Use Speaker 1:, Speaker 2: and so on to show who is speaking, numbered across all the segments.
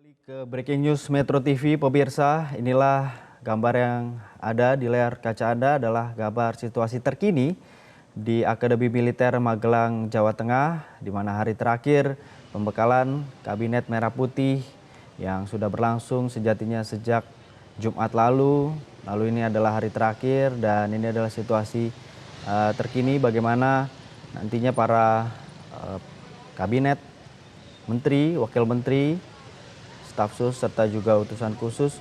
Speaker 1: Ke Breaking News Metro TV, pemirsa, inilah gambar yang ada di layar kaca Anda adalah gambar situasi terkini di Akademi Militer Magelang, Jawa Tengah, di mana hari terakhir pembekalan Kabinet Merah Putih yang sudah berlangsung sejatinya sejak Jumat lalu. Lalu ini adalah hari terakhir dan ini adalah situasi terkini bagaimana nantinya para kabinet, menteri, wakil menteri, staf sus serta juga utusan khusus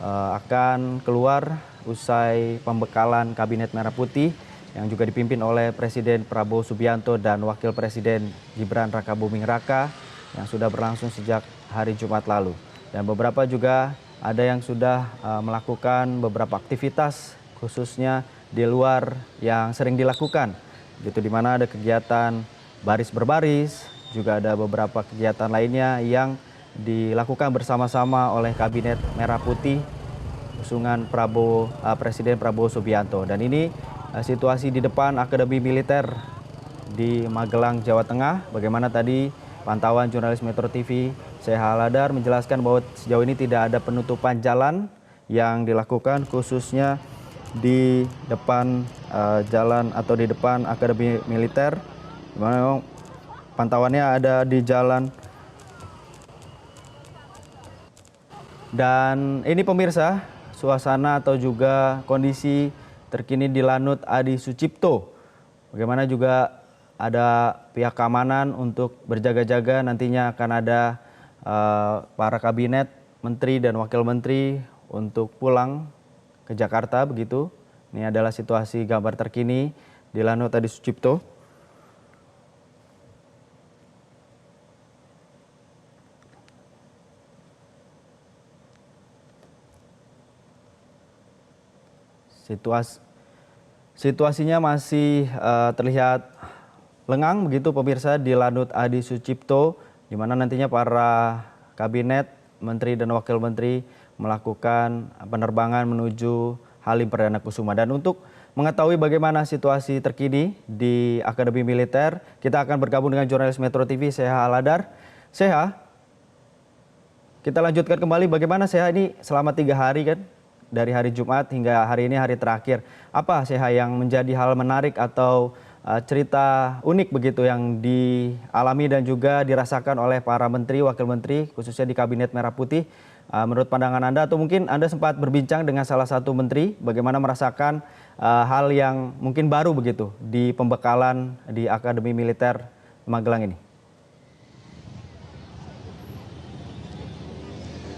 Speaker 1: akan keluar usai pembekalan Kabinet Merah Putih yang juga dipimpin oleh Presiden Prabowo Subianto dan Wakil Presiden Gibran Rakabuming Raka yang sudah berlangsung sejak hari Jumat lalu. Dan beberapa juga ada yang sudah melakukan beberapa aktivitas khususnya di luar yang sering dilakukan. Gitu, di mana ada kegiatan baris berbaris, juga ada beberapa kegiatan lainnya yang dilakukan bersama-sama oleh Kabinet Merah Putih usungan Presiden Prabowo Subianto. Dan ini situasi di depan Akademi Militer di Magelang, Jawa Tengah. Bagaimana tadi pantauan jurnalis Metro TV, Sheikh Al-Hadar menjelaskan bahwa sejauh ini tidak ada penutupan jalan yang dilakukan khususnya di depan jalan atau di depan Akademi Militer. Di mana pantauannya ada di jalan. Dan ini pemirsa, suasana atau juga kondisi terkini di Lanut Adi Sucipto. Bagaimana juga ada pihak keamanan untuk berjaga-jaga, nantinya akan ada para kabinet, menteri dan wakil menteri untuk pulang ke Jakarta begitu. Ini adalah situasi gambar terkini di Lanut Adi Sucipto. Situasinya masih terlihat lengang begitu pemirsa di Lanut Adi Sucipto, di mana nantinya para kabinet, menteri dan wakil menteri melakukan penerbangan menuju Halim Perdana Kusuma. Dan untuk mengetahui bagaimana situasi terkini di Akademi Militer, kita akan bergabung dengan jurnalis Metro TV, Sheikh Al-Hadar. Sheikh, kita lanjutkan kembali bagaimana Sheikh ini selama 3 hari kan? Dari hari Jumat hingga hari ini hari terakhir. Apa Sheikh yang menjadi hal menarik atau cerita unik begitu yang dialami dan juga dirasakan oleh para menteri, wakil menteri khususnya di Kabinet Merah Putih? Menurut pandangan Anda atau mungkin Anda sempat berbincang dengan salah satu menteri bagaimana merasakan hal yang mungkin baru begitu di pembekalan di Akademi Militer Magelang ini?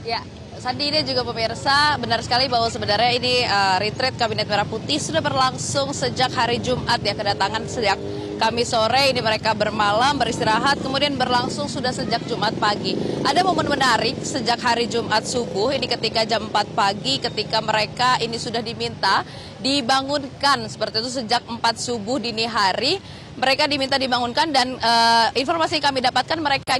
Speaker 2: Ya, Sandi dan juga pemirsa, benar sekali bahwa sebenarnya ini retreat Kabinet Merah Putih sudah berlangsung sejak hari Jumat ya, kedatangan sejak Kamis sore, ini mereka bermalam, beristirahat, kemudian berlangsung sudah sejak Jumat pagi. Ada momen menarik sejak hari Jumat subuh, ini ketika jam 4 pagi ketika mereka ini sudah diminta dibangunkan, seperti itu sejak 4 subuh dini hari, mereka diminta dibangunkan dan informasi yang kami dapatkan mereka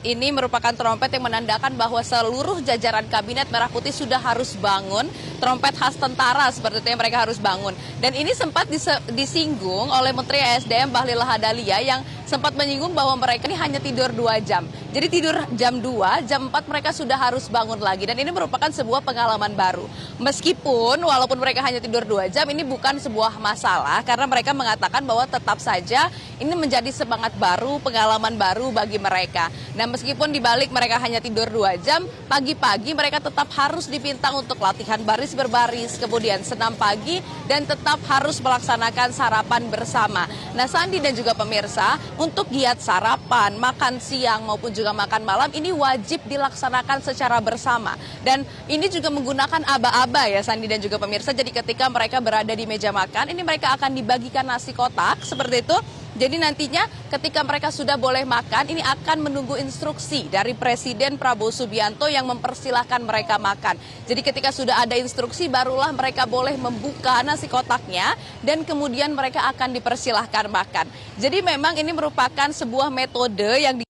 Speaker 2: ini merupakan trompet yang menandakan bahwa seluruh jajaran Kabinet Merah Putih sudah harus bangun. Trompet khas tentara seperti itu yang mereka harus bangun. Dan ini sempat disinggung oleh Menteri ESDM Bahlil Lahadalia yang sempat menyinggung bahwa mereka ini hanya tidur 2 jam. Jadi tidur jam 2, jam 4 mereka sudah harus bangun lagi. Dan ini merupakan sebuah pengalaman baru. Meskipun walaupun mereka hanya tidur 2 jam, ini bukan sebuah masalah. Karena mereka mengatakan bahwa tetap saja ini menjadi semangat baru, pengalaman baru bagi mereka. Nah, meskipun dibalik mereka hanya tidur 2 jam, pagi-pagi mereka tetap harus dipinta untuk latihan baris berbaris, kemudian senam pagi, dan tetap harus melaksanakan sarapan bersama. Nah, Sandi dan juga pemirsa, untuk giat sarapan, makan siang maupun juga makan malam, ini wajib dilaksanakan secara bersama. Dan ini juga menggunakan aba-aba ya, Sandi dan juga pemirsa. Jadi ketika mereka berada di meja makan, ini mereka akan dibagikan nasi kotak, seperti itu. Jadi nantinya ketika mereka sudah boleh makan, ini akan menunggu instruksi dari Presiden Prabowo Subianto yang mempersilahkan mereka makan. Jadi ketika sudah ada instruksi, barulah mereka boleh membuka nasi kotaknya dan kemudian mereka akan dipersilahkan makan. Jadi memang ini merupakan sebuah metode yang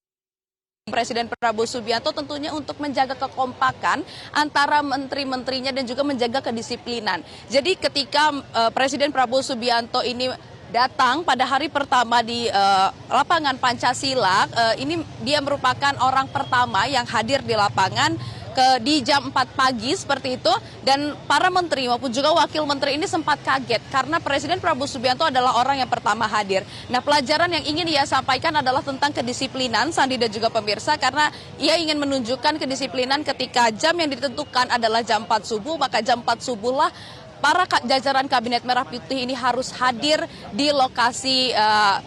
Speaker 2: Presiden Prabowo Subianto tentunya untuk menjaga kekompakan antara menteri-menterinya dan juga menjaga kedisiplinan. Jadi ketika Presiden Prabowo Subianto ini datang pada hari pertama di lapangan Pancasila. Ini dia merupakan orang pertama yang hadir di lapangan di jam 4 pagi seperti itu, dan para menteri maupun juga wakil menteri ini sempat kaget karena Presiden Prabowo Subianto adalah orang yang pertama hadir. Nah, pelajaran yang ingin ia sampaikan adalah tentang kedisiplinan, Sandi dan juga pemirsa, karena ia ingin menunjukkan kedisiplinan ketika jam yang ditentukan adalah jam 4 subuh, maka jam 4 subuh lah para jajaran Kabinet Merah Putih ini harus hadir di lokasi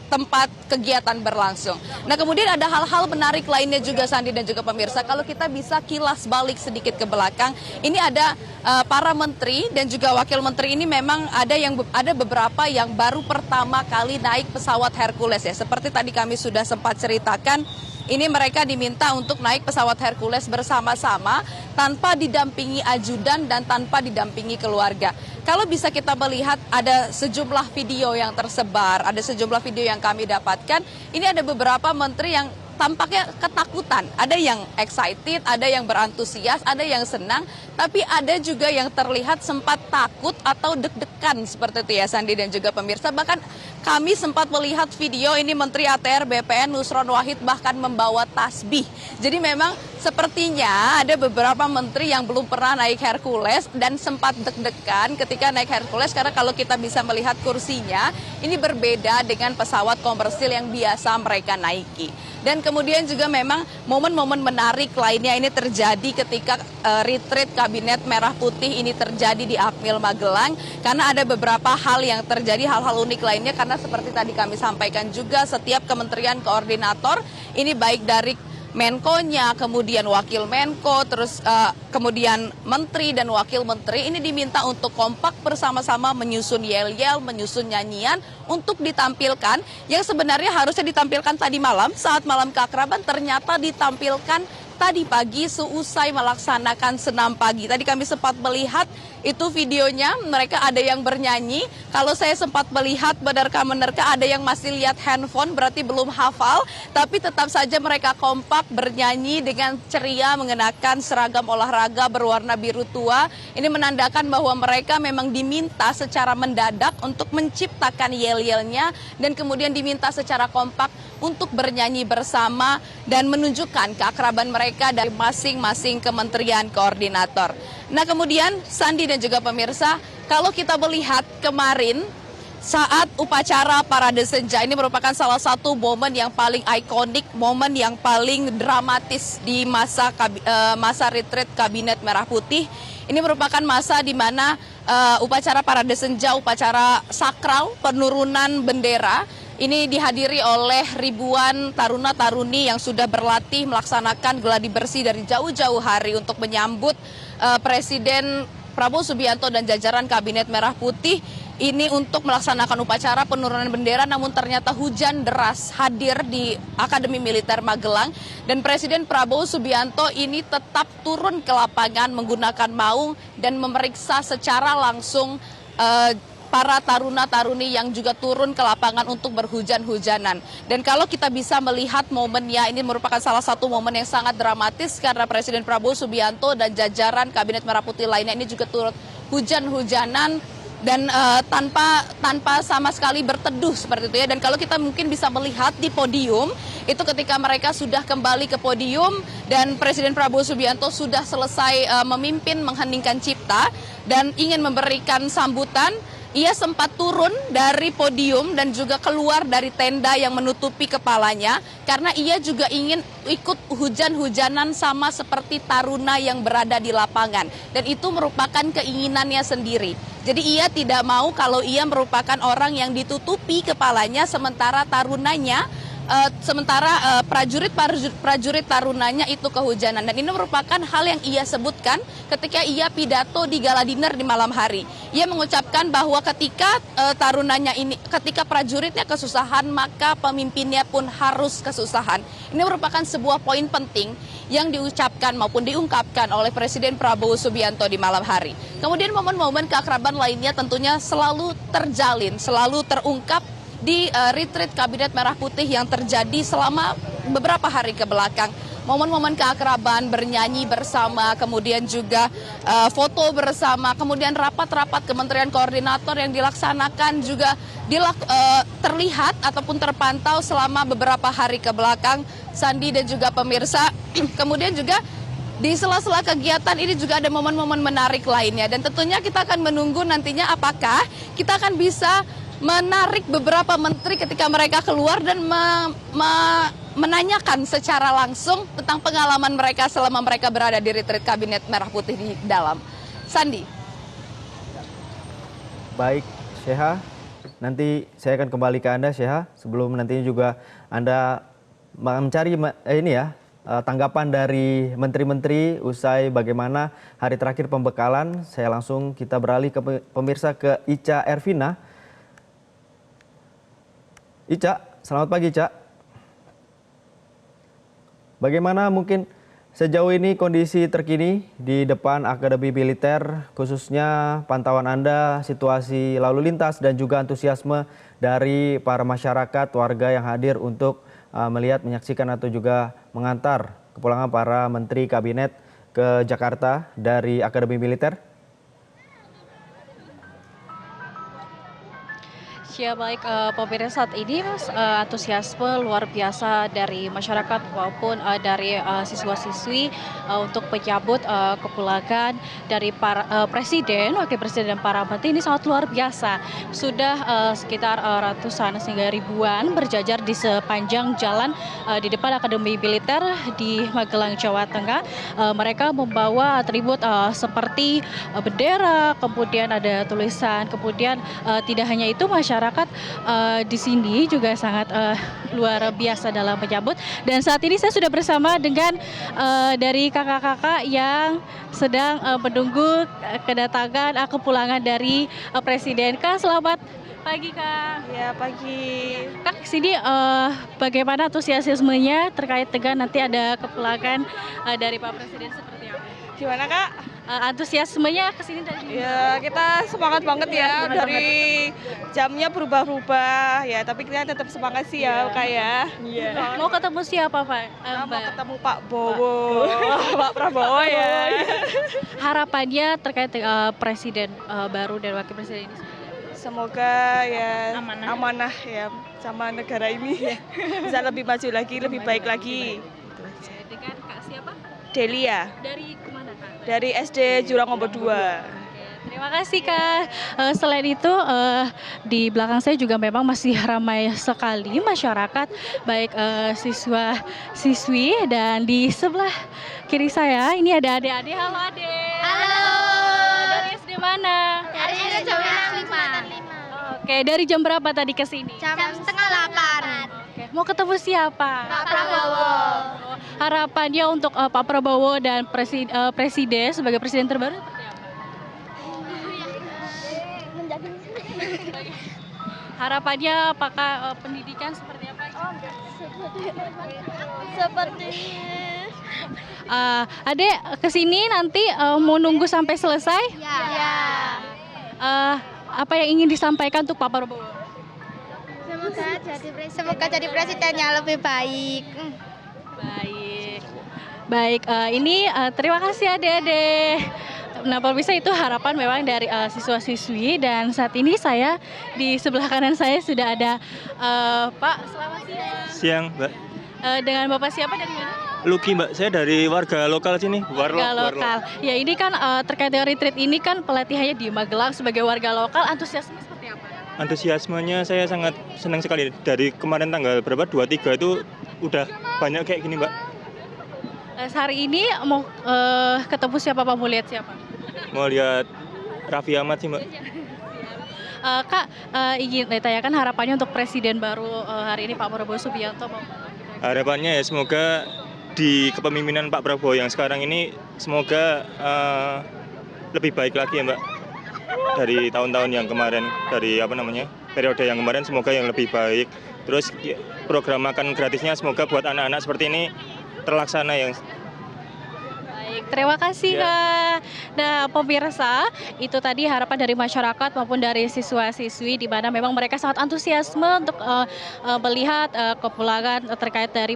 Speaker 2: tempat kegiatan berlangsung. Nah, kemudian ada hal-hal menarik lainnya juga, Sandi dan juga pemirsa. Kalau kita bisa kilas balik sedikit ke belakang, ini ada para menteri dan juga wakil menteri ini memang ada beberapa yang baru pertama kali naik pesawat Hercules ya. Seperti tadi kami sudah sempat ceritakan, ini mereka diminta untuk naik pesawat Hercules bersama-sama tanpa didampingi ajudan dan tanpa didampingi keluarga. Kalau bisa kita melihat ada sejumlah video yang tersebar, ada sejumlah video yang kami dapatkan. Ini ada beberapa menteri yang tampaknya ketakutan. Ada yang excited, ada yang berantusias, ada yang senang, tapi ada juga yang terlihat sempat takut atau deg-degan seperti itu ya, Sandi dan juga pemirsa. Bahkan kami sempat melihat video ini Menteri ATR BPN Nusron Wahid bahkan membawa tasbih. Jadi memang sepertinya ada beberapa menteri yang belum pernah naik Hercules dan sempat deg-degan ketika naik Hercules, karena kalau kita bisa melihat kursinya ini berbeda dengan pesawat komersil yang biasa mereka naiki. Dan kemudian juga memang momen-momen menarik lainnya ini terjadi ketika retreat Kabinet Merah Putih ini terjadi di Akmil Magelang, karena ada beberapa hal yang terjadi, hal-hal unik lainnya, karena seperti tadi kami sampaikan juga setiap kementerian koordinator ini baik dari Menko-nya, kemudian Wakil Menko, terus kemudian Menteri dan Wakil Menteri ini diminta untuk kompak bersama-sama menyusun yel-yel, menyusun nyanyian untuk ditampilkan yang sebenarnya harusnya ditampilkan tadi malam saat malam keakraban, ternyata ditampilkan tadi pagi seusai melaksanakan senam pagi. Tadi kami sempat melihat itu videonya, mereka ada yang bernyanyi. Kalau saya sempat melihat menerka-menerka ada yang masih lihat handphone, berarti belum hafal, tapi tetap saja mereka kompak bernyanyi dengan ceria mengenakan seragam olahraga berwarna biru tua. Ini menandakan bahwa mereka memang diminta secara mendadak untuk menciptakan yel-yelnya dan kemudian diminta secara kompak untuk bernyanyi bersama dan menunjukkan keakraban mereka dari masing-masing kementerian koordinator. Nah, kemudian Sandi dan juga pemirsa, kalau kita melihat kemarin saat upacara Parade Senja, ini merupakan salah satu momen yang paling ikonik, momen yang paling dramatis di masa retreat Kabinet Merah Putih. Ini merupakan masa di mana upacara Parade Senja, upacara sakral penurunan bendera, ini dihadiri oleh ribuan taruna-taruni yang sudah berlatih melaksanakan gladi bersih dari jauh-jauh hari untuk menyambut Presiden Prabowo Subianto dan jajaran Kabinet Merah Putih ini untuk melaksanakan upacara penurunan bendera, namun ternyata hujan deras hadir di Akademi Militer Magelang dan Presiden Prabowo Subianto ini tetap turun ke lapangan menggunakan maung dan memeriksa secara langsung para taruna-taruni yang juga turun ke lapangan untuk berhujan-hujanan. Dan kalau kita bisa melihat momennya, ini merupakan salah satu momen yang sangat dramatis karena Presiden Prabowo Subianto dan jajaran Kabinet Merah Putih lainnya ini juga turut hujan-hujanan dan tanpa sama sekali berteduh seperti itu ya. Dan kalau kita mungkin bisa melihat di podium, itu ketika mereka sudah kembali ke podium dan Presiden Prabowo Subianto sudah selesai memimpin mengheningkan cipta dan ingin memberikan sambutan, ia sempat turun dari podium dan juga keluar dari tenda yang menutupi kepalanya karena ia juga ingin ikut hujan-hujanan sama seperti taruna yang berada di lapangan. Dan itu merupakan keinginannya sendiri. Jadi ia tidak mau kalau ia merupakan orang yang ditutupi kepalanya sementara tarunanya prajurit tarunanya itu kehujanan. Dan ini merupakan hal yang ia sebutkan ketika ia pidato di gala dinner di malam hari. Ia mengucapkan bahwa ketika prajuritnya kesusahan, maka pemimpinnya pun harus kesusahan. Ini merupakan sebuah poin penting yang diucapkan maupun diungkapkan oleh Presiden Prabowo Subianto di malam hari. Kemudian momen-momen keakraban lainnya tentunya selalu terjalin, selalu terungkap di retreat Kabinet Merah Putih yang terjadi selama beberapa hari ke belakang. momen-momen keakraban, bernyanyi bersama, kemudian juga foto bersama, kemudian rapat-rapat kementerian koordinator yang dilaksanakan juga terlihat ataupun terpantau selama beberapa hari ke belakang, Sandi dan juga pemirsa. Kemudian juga di sela-sela kegiatan ini juga ada momen-momen menarik lainnya, dan tentunya kita akan menunggu nantinya apakah kita akan bisa menarik beberapa menteri ketika mereka keluar dan menanyakan secara langsung tentang pengalaman mereka selama mereka berada di retreat Kabinet Merah Putih di dalam. Sandi.
Speaker 1: Baik, Syekha. Nanti saya akan kembali ke Anda, Syekha. Sebelum nantinya juga Anda mencari tanggapan dari menteri-menteri usai bagaimana hari terakhir pembekalan. Kita beralih ke pemirsa, ke Ica Ervina. Ica, selamat pagi, Ica. Bagaimana mungkin sejauh ini kondisi terkini di depan Akademi Militer, khususnya pantauan Anda, situasi lalu lintas dan juga antusiasme dari para masyarakat, warga yang hadir untuk melihat, menyaksikan atau juga mengantar kepulangan para menteri kabinet ke Jakarta dari Akademi Militer?
Speaker 3: Ya baik, pemirsa, saat ini antusiasme luar biasa dari masyarakat maupun dari siswa-siswi untuk menyambut kepulangan dari para presiden, wakil presiden dan para menteri ini sangat luar biasa. Sudah sekitar ratusan hingga ribuan berjajar di sepanjang jalan di depan Akademi Militer di Magelang, Jawa Tengah. Mereka membawa atribut seperti bendera, kemudian ada tulisan, kemudian tidak hanya itu, masyarakat di sini juga sangat luar biasa dalam menyambut. Dan saat ini saya sudah bersama dengan dari kakak-kakak yang sedang menunggu kedatangan kepulangan dari presiden. Kak, selamat pagi, Kak.
Speaker 4: Ya, pagi.
Speaker 3: Kak, sini bagaimana antusiasmenya terkait dengan nanti ada kepulangan dari Pak Presiden, seperti apa?
Speaker 4: Gimana, Kak?
Speaker 3: Antusiasmenya kesini dari
Speaker 4: Ya, kita semangat banget ya. Dari jamnya berubah-ubah ya, tapi kita tetap semangat sih ya, Kak ya. Iya.
Speaker 3: Mau ketemu siapa, Pak?
Speaker 4: Mau ketemu Pak Bowo, Pak Prabowo ya.
Speaker 3: Harapannya terkait presiden baru dan wakil presiden ini.
Speaker 4: Semoga ya amanah ya sama negara ini bisa lebih maju lagi, lebih baik lagi.
Speaker 3: Dengan Kak siapa?
Speaker 4: Delia.
Speaker 3: Dari kemana, Kak?
Speaker 4: Dari SD Jurang Nomor 2.
Speaker 3: Terima kasih, Kak. Selain itu di belakang saya juga memang masih ramai sekali masyarakat, baik siswa, siswi, dan di sebelah kiri saya ini ada adik-adik. Halo, adik.
Speaker 5: Halo.
Speaker 3: Dari SD mana?
Speaker 5: Dari SD Jurang 5.
Speaker 3: Oke, dari jam berapa tadi ke sini?
Speaker 5: Jam setengah 8.
Speaker 3: Oke, mau ketemu siapa?
Speaker 5: Pak Prabowo.
Speaker 3: Harapannya untuk Pak Prabowo dan presiden sebagai presiden terbaru seperti apa? Harapannya apakah pendidikan seperti apa?
Speaker 5: Seperti
Speaker 3: Adek kesini nanti mau nunggu sampai selesai?
Speaker 5: ya.
Speaker 3: Apa yang ingin disampaikan untuk Pak Prabowo?
Speaker 5: Semoga jadi presidennya lebih baik.
Speaker 3: Baik. Ini terima kasih adik-adik. Nah, pemirsa, itu harapan memang dari siswa-siswi, dan saat ini saya di sebelah kanan saya sudah ada Pak. Selamat siang.
Speaker 6: Siang, Mbak.
Speaker 3: Dengan Bapak siapa, dari mana?
Speaker 6: Luki, Mbak. Saya dari warga lokal sini.
Speaker 3: Warga lokal. Ya, ini kan terkait dengan retreat ini kan pelatihannya di Magelang sebagai warga lokal. Antusiasme seperti apa?
Speaker 6: Antusiasmenya saya sangat senang sekali. Dari kemarin tanggal berapa? 23 itu udah banyak kayak gini, Mbak.
Speaker 3: Hari ini mau ketemu siapa, Pak? Mau lihat siapa?
Speaker 6: Mau lihat Raffi Ahmad sih, Mbak.
Speaker 3: Kak, ingin ditanyakan harapannya untuk presiden baru hari ini, Pak Prabowo Subianto.
Speaker 6: Harapannya ya semoga di kepemimpinan Pak Prabowo yang sekarang ini semoga lebih baik lagi ya, Mbak. Dari tahun-tahun yang kemarin, dari periode yang kemarin semoga yang lebih baik. Terus program makan gratisnya semoga buat anak-anak seperti ini terlaksana yang.
Speaker 3: Baik, terima kasih Kak. Nah, pemirsa, itu tadi harapan dari masyarakat maupun dari siswa-siswi di mana memang mereka sangat antusiasme untuk melihat kepulangan terkait dari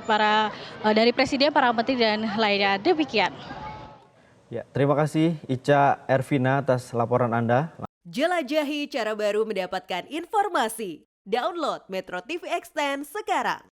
Speaker 3: dari presiden, para menteri dan lainnya. Demikian.
Speaker 1: Ya, terima kasih Ica Ervina atas laporan Anda.
Speaker 7: Jelajahi cara baru mendapatkan informasi. Download Metro TV Extend sekarang.